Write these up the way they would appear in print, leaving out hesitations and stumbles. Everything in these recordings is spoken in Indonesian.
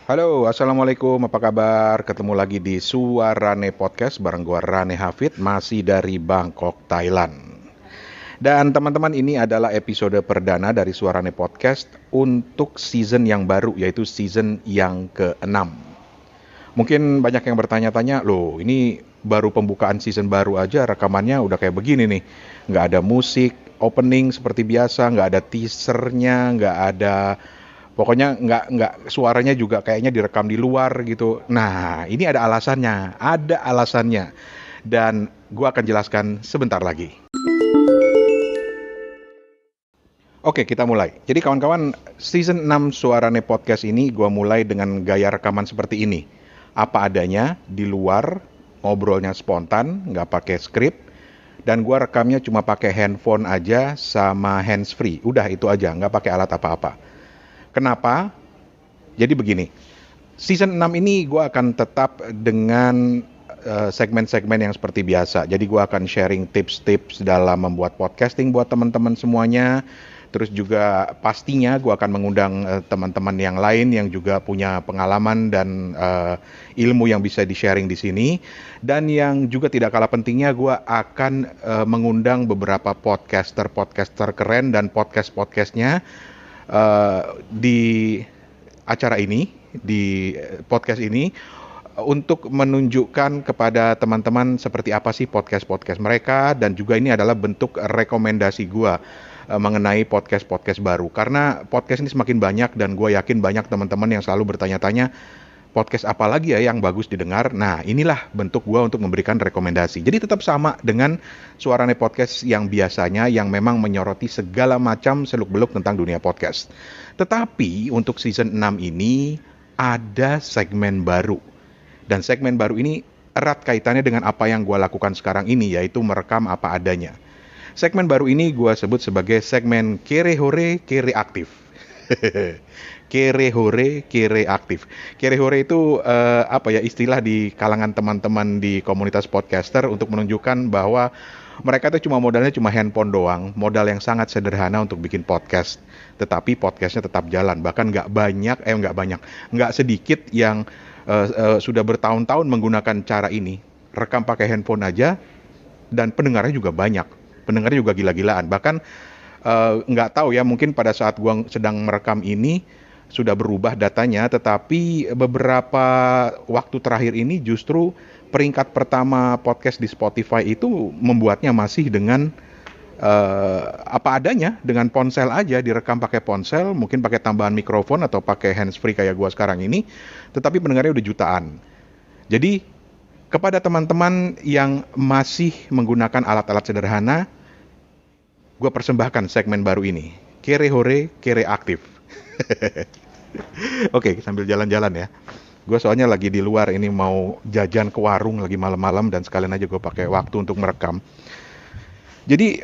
Halo, Assalamualaikum, apa kabar? Ketemu lagi di Suarane Podcast bareng gua Rane Hafid, masih dari Bangkok, Thailand. Dan teman-teman, ini adalah episode perdana dari Suarane Podcast untuk season yang baru, yaitu season yang ke-6. Mungkin banyak yang bertanya-tanya, loh ini baru pembukaan season baru aja rekamannya udah kayak begini nih. Nggak ada musik, opening seperti biasa, nggak ada teasernya, nggak ada. Pokoknya nggak suaranya juga kayaknya direkam di luar gitu. Nah, ini ada alasannya. Dan gua akan jelaskan sebentar lagi. Oke, kita mulai. Jadi kawan-kawan, season 6 Suarane Podcast ini gua mulai dengan gaya rekaman seperti ini. Apa adanya, di luar, ngobrolnya spontan, nggak pakai skrip. Dan gua rekamnya cuma pakai handphone aja sama handsfree. Udah itu aja, nggak pakai alat apa-apa. Kenapa? Jadi begini, season 6 ini gue akan tetap dengan segmen-segmen yang seperti biasa. Jadi gue akan sharing tips-tips dalam membuat podcasting buat teman-teman semuanya. Terus juga pastinya gue akan mengundang teman-teman yang lain yang juga punya pengalaman dan ilmu yang bisa di-sharing di sini. Dan yang juga tidak kalah pentingnya, gue akan mengundang beberapa podcaster keren dan podcastnya di acara ini, di podcast ini, untuk menunjukkan kepada teman-teman seperti apa sih podcast-podcast mereka, dan juga ini adalah bentuk rekomendasi gua mengenai podcast-podcast baru. Karena podcast ini semakin banyak dan gue yakin banyak teman-teman yang selalu bertanya-tanya, podcast apa lagi ya yang bagus didengar. Nah, inilah bentuk gue untuk memberikan rekomendasi. Jadi tetap sama dengan Suarane Podcast yang biasanya, yang memang menyoroti segala macam seluk-beluk tentang dunia podcast. Tetapi untuk season 6 ini ada segmen baru. Dan segmen baru ini erat kaitannya dengan apa yang gue lakukan sekarang ini, yaitu merekam apa adanya. Segmen baru ini gue sebut sebagai segmen Kere Hore Kere Aktif. Kere Hore Kere Aktif. Kere Hore itu istilah di kalangan teman-teman di komunitas podcaster untuk menunjukkan bahwa mereka itu modalnya cuma handphone doang, modal yang sangat sederhana untuk bikin podcast. Tetapi podcastnya tetap jalan, bahkan nggak sedikit yang sudah bertahun-tahun menggunakan cara ini. Rekam pakai handphone aja dan pendengarnya juga banyak. Pendengarnya juga gila-gilaan. Bahkan nggak tahu ya, mungkin pada saat gua sedang merekam ini sudah berubah datanya, tetapi beberapa waktu terakhir ini justru peringkat pertama podcast di Spotify itu membuatnya masih dengan apa adanya, dengan ponsel aja, direkam pakai ponsel, mungkin pakai tambahan mikrofon atau pakai handsfree kayak gua sekarang ini, tetapi pendengarnya udah jutaan. Jadi kepada teman-teman yang masih menggunakan alat-alat sederhana, gue persembahkan segmen baru ini. Kere Hore Kere Aktif. Oke, sambil jalan-jalan ya. Gue soalnya lagi di luar ini, mau jajan ke warung lagi malam-malam, dan sekalian aja gue pakai waktu untuk merekam. Jadi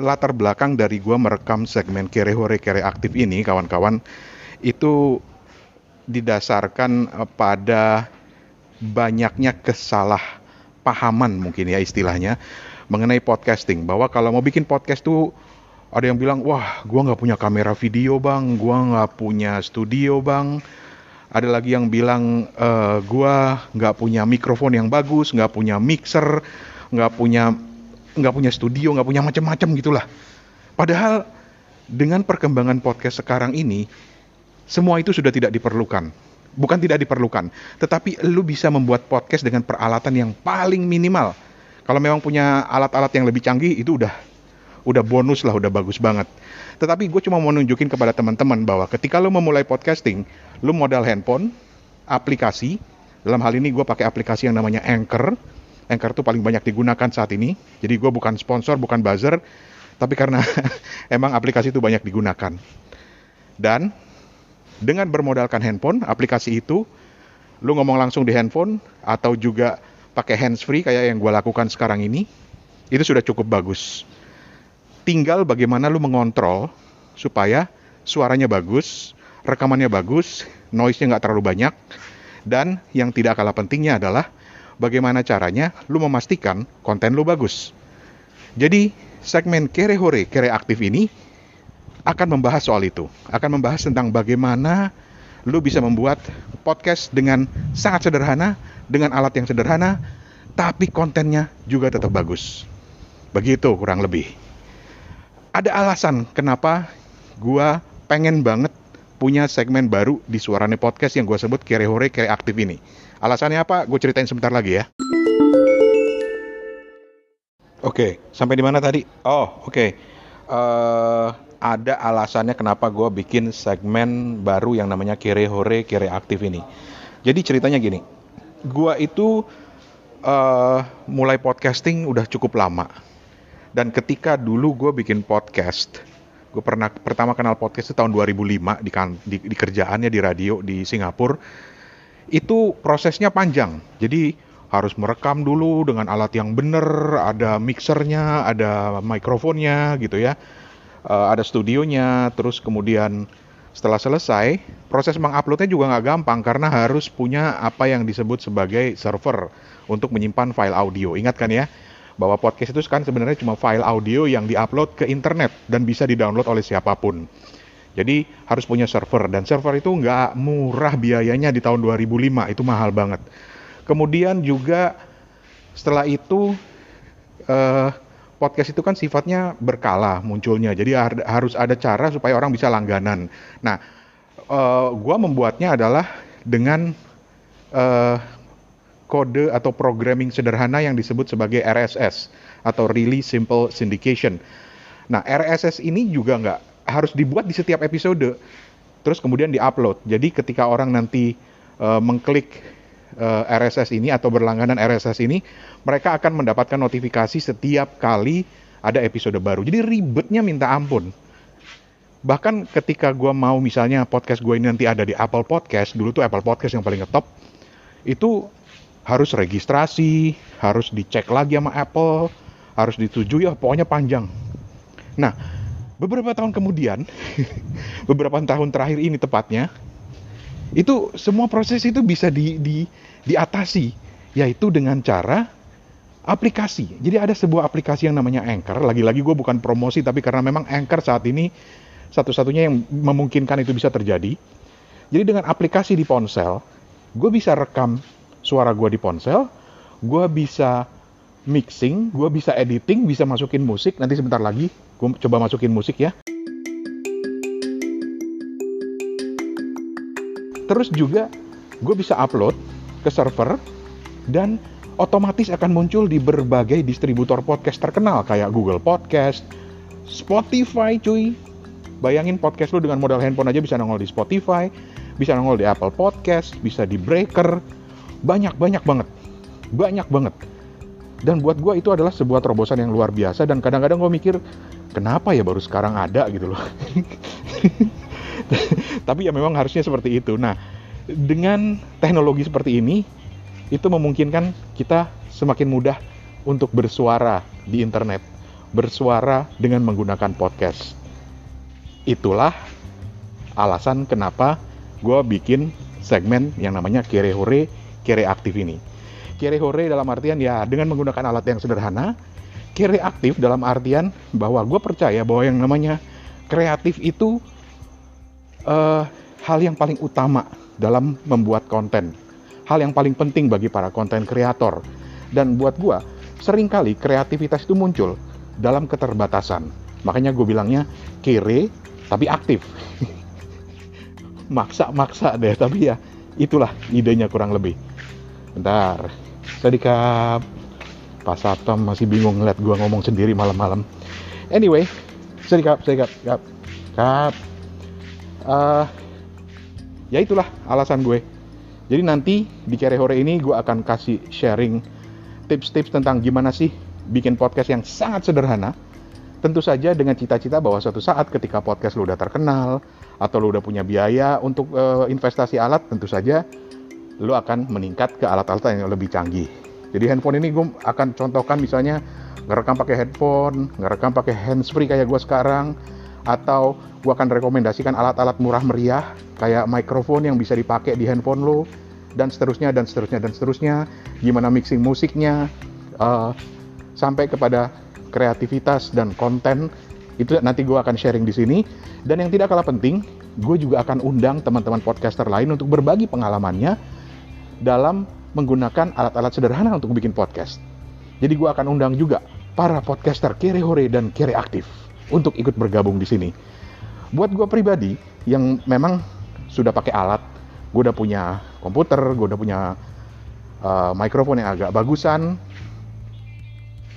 latar belakang dari gue merekam segmen Kere Hore Kere Aktif ini, kawan-kawan, itu didasarkan pada banyaknya kesalahpahaman mungkin ya istilahnya mengenai podcasting, bahwa kalau mau bikin podcast tuh ada yang bilang, wah gua nggak punya kamera video bang, gua nggak punya studio bang. Ada lagi yang bilang gua nggak punya mikrofon yang bagus, nggak punya mixer, nggak punya studio, nggak punya macam-macam gitulah. Padahal dengan perkembangan podcast sekarang ini, semua itu sudah tidak diperlukan. Bukan tidak diperlukan, tetapi lu bisa membuat podcast dengan peralatan yang paling minimal. Kalau memang punya alat-alat yang lebih canggih, itu udah bonus lah, udah bagus banget. Tetapi gue cuma mau nunjukin kepada teman-teman bahwa ketika lu memulai podcasting, lu modal handphone, aplikasi. Dalam hal ini gue pakai aplikasi yang namanya Anchor. Anchor tuh paling banyak digunakan saat ini. Jadi gue bukan sponsor, bukan buzzer, tapi karena emang aplikasi itu banyak digunakan. Dan dengan bermodalkan handphone, aplikasi itu, lu ngomong langsung di handphone, atau juga pakai handsfree kayak yang gue lakukan sekarang ini, itu sudah cukup bagus. Tinggal bagaimana lu mengontrol supaya suaranya bagus, rekamannya bagus, noise-nya nggak terlalu banyak, dan yang tidak kalah pentingnya adalah bagaimana caranya lu memastikan konten lu bagus. Jadi segmen Kere Hore Kere Aktif ini akan membahas soal itu, akan membahas tentang bagaimana lu bisa membuat podcast dengan sangat sederhana, dengan alat yang sederhana, tapi kontennya juga tetap bagus. Begitu kurang lebih. Ada alasan kenapa gua pengen banget punya segmen baru di Suarane Podcast yang gua sebut Kere Hore Kere Aktif ini. Alasannya apa? Gue ceritain sebentar lagi ya. Oke, sampai di mana tadi? Oh, oke. Ada alasannya kenapa gue bikin segmen baru yang namanya Kere Hore Kere Aktif ini. Jadi ceritanya gini, gue itu mulai podcasting udah cukup lama. Dan ketika dulu gue bikin podcast, gue pertama kenal podcast itu tahun 2005 di kerjaannya di radio di Singapura. Itu prosesnya panjang, jadi harus merekam dulu dengan alat yang bener, ada mixernya, ada mikrofonnya gitu ya. Ada studionya, terus kemudian setelah selesai, proses menguploadnya juga nggak gampang karena harus punya apa yang disebut sebagai server untuk menyimpan file audio. Ingat kan ya, bahwa podcast itu kan sebenarnya cuma file audio yang diupload ke internet dan bisa didownload oleh siapapun. Jadi harus punya server, dan server itu nggak murah biayanya di tahun 2005, itu mahal banget. Kemudian juga setelah itu podcast itu kan sifatnya berkala munculnya, jadi harus ada cara supaya orang bisa langganan. Nah, gua membuatnya adalah dengan kode atau programming sederhana yang disebut sebagai RSS atau Really Simple Syndication. Nah, RSS ini juga nggak harus dibuat di setiap episode, terus kemudian diupload. Jadi ketika orang nanti mengklik RSS ini atau berlangganan RSS ini, mereka akan mendapatkan notifikasi setiap kali ada episode baru. Jadi ribetnya minta ampun. Bahkan ketika gue mau misalnya podcast gue ini nanti ada di Apple Podcast, dulu tuh Apple Podcast yang paling ngetop, itu harus registrasi, harus dicek lagi sama Apple, harus disetujui, pokoknya panjang. Nah, beberapa tahun kemudian, beberapa tahun terakhir ini tepatnya, itu semua proses itu bisa diatasi, yaitu dengan cara aplikasi. Jadi ada sebuah aplikasi yang namanya Anchor. Lagi-lagi gue bukan promosi, tapi karena memang Anchor saat ini satu-satunya yang memungkinkan itu bisa terjadi. Jadi dengan aplikasi di ponsel, gue bisa rekam suara gue di ponsel, gue bisa mixing, gue bisa editing, bisa masukin musik. Nanti sebentar lagi gue coba masukin musik ya. Terus juga gue bisa upload ke server dan otomatis akan muncul di berbagai distributor podcast terkenal kayak Google Podcast, Spotify cuy. Bayangin podcast lu dengan modal handphone aja bisa nongol di Spotify, bisa nongol di Apple Podcast, bisa di Breaker. Banyak banget. Dan buat gue itu adalah sebuah terobosan yang luar biasa, dan kadang-kadang gue mikir kenapa ya baru sekarang ada gitu loh. Tapi ya memang harusnya seperti itu. Nah, dengan teknologi seperti ini, itu memungkinkan kita semakin mudah untuk bersuara di internet, bersuara dengan menggunakan podcast. Itulah alasan kenapa gue bikin segmen yang namanya Kere Hore Kere Aktif ini. Kere Hore dalam artian ya dengan menggunakan alat yang sederhana, Kere Aktif dalam artian bahwa gue percaya bahwa yang namanya kreatif itu hal yang paling utama dalam membuat konten, hal yang paling penting bagi para konten kreator. Dan buat gue, seringkali kreativitas itu muncul dalam keterbatasan. Makanya gue bilangnya kere tapi aktif. Maksa deh, tapi ya itulah idenya kurang lebih. Bentar, Sadikap, Pak Satom masih bingung ngeliat gue ngomong sendiri malam-malam. Anyway, Sadikap. Ya itulah alasan gue. Jadi nanti di Kere Hore ini gue akan kasih sharing tips-tips tentang gimana sih bikin podcast yang sangat sederhana. Tentu saja dengan cita-cita bahwa suatu saat ketika podcast lu udah terkenal atau lu udah punya biaya untuk investasi alat, tentu saja lu akan meningkat ke alat-alat yang lebih canggih. Jadi handphone ini gue akan contohkan misalnya ngerekam pakai headphone, ngerekam pakai handsfree kayak gue sekarang, atau gue akan rekomendasikan alat-alat murah meriah kayak mikrofon yang bisa dipakai di handphone lo, dan seterusnya. Gimana mixing musiknya, sampai kepada kreativitas dan konten itu nanti gue akan sharing di sini. Dan yang tidak kalah penting, gue juga akan undang teman-teman podcaster lain untuk berbagi pengalamannya dalam menggunakan alat-alat sederhana untuk bikin podcast. Jadi gue akan undang juga para podcaster kere hore dan kere aktif untuk ikut bergabung di sini. Buat gue pribadi yang memang sudah pakai alat, gue udah punya komputer, gue udah punya mikrofon yang agak bagusan.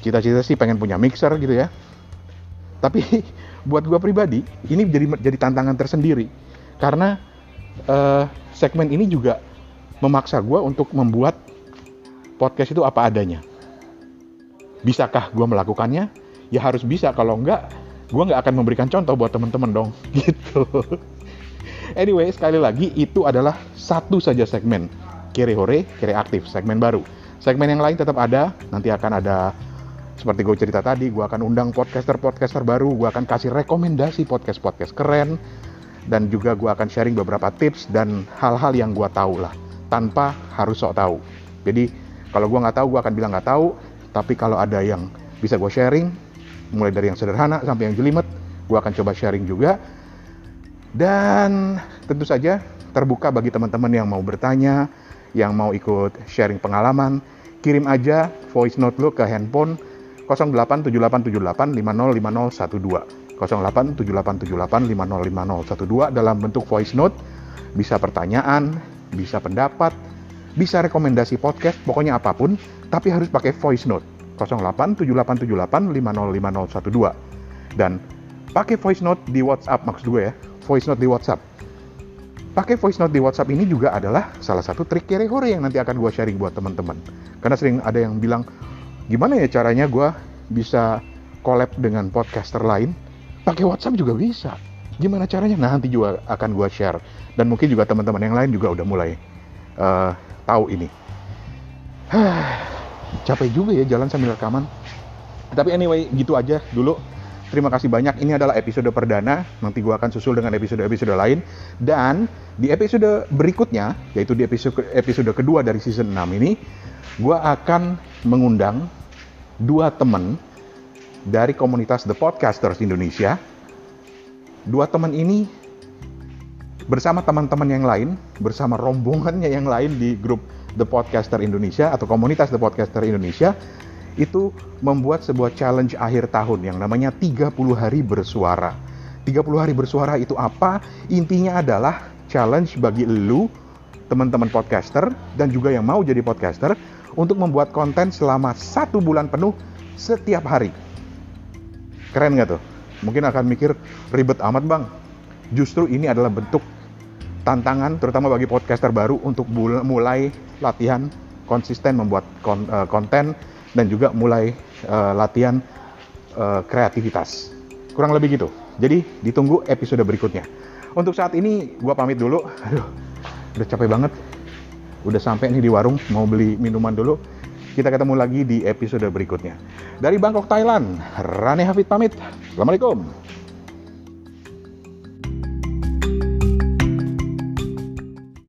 Cita-cita sih pengen punya mixer gitu ya. Tapi buat gue pribadi ini jadi tantangan tersendiri karena segmen ini juga memaksa gue untuk membuat podcast itu apa adanya. Bisakah gue melakukannya? Ya harus bisa, kalau enggak gue nggak akan memberikan contoh buat teman-teman dong gitu. Anyway, sekali lagi itu adalah satu saja segmen kere hore, kere aktif, segmen baru. Segmen yang lain tetap ada, nanti akan ada seperti gue cerita tadi, gue akan undang podcaster-podcaster baru, gue akan kasih rekomendasi podcast-podcast keren, dan juga gue akan sharing beberapa tips dan hal-hal yang gue tahu lah, tanpa harus sok tahu. Jadi kalau gue nggak tahu, gue akan bilang nggak tahu, tapi kalau ada yang bisa gue sharing, mulai dari yang sederhana sampai yang jelimet, gue akan coba sharing juga. Dan tentu saja terbuka bagi teman-teman yang mau bertanya, yang mau ikut sharing pengalaman, kirim aja voice note lo ke handphone 087878505012 087878505012 dalam bentuk voice note. Bisa pertanyaan, bisa pendapat, bisa rekomendasi podcast, pokoknya apapun, tapi harus pakai voice note 087878505012. Dan pakai voice note di WhatsApp, maksud gue ya, voice note di WhatsApp. Pakai voice note di WhatsApp ini juga adalah salah satu trik kere hore yang nanti akan gue sharing buat teman-teman. Karena sering ada yang bilang, gimana ya caranya gue bisa collab dengan podcaster lain? Pakai WhatsApp juga bisa. Gimana caranya? Nah, nanti juga akan gue share. Dan mungkin juga teman-teman yang lain juga udah mulai tahu ini. Capek juga ya jalan sambil rekaman. Tapi anyway, gitu aja dulu. Terima kasih banyak. Ini adalah episode perdana. Nanti gue akan susul dengan episode-episode lain. Dan di episode berikutnya, yaitu di episode kedua dari season 6 ini, gue akan mengundang 2 teman dari komunitas The Podcasters Indonesia. 2 teman ini bersama teman-teman yang lain, bersama rombongannya yang lain di grup The Podcaster Indonesia atau komunitas The Podcaster Indonesia, itu membuat sebuah challenge akhir tahun yang namanya 30 hari bersuara. 30 hari bersuara itu apa? Intinya adalah challenge bagi lu, teman-teman podcaster, dan juga yang mau jadi podcaster, untuk membuat konten selama 1 bulan penuh setiap hari. Keren gak tuh? Mungkin akan mikir, ribet amat bang. Justru ini adalah bentuk tantangan, terutama bagi podcaster baru, untuk mulai latihan konsisten membuat konten, dan juga mulai latihan kreativitas. Kurang lebih gitu. Jadi ditunggu episode berikutnya. Untuk saat ini gue pamit dulu. Aduh, udah capek banget. Udah sampai nih di warung, mau beli minuman dulu. Kita ketemu lagi di episode berikutnya. Dari Bangkok, Thailand, Rane Hafid pamit. Assalamualaikum.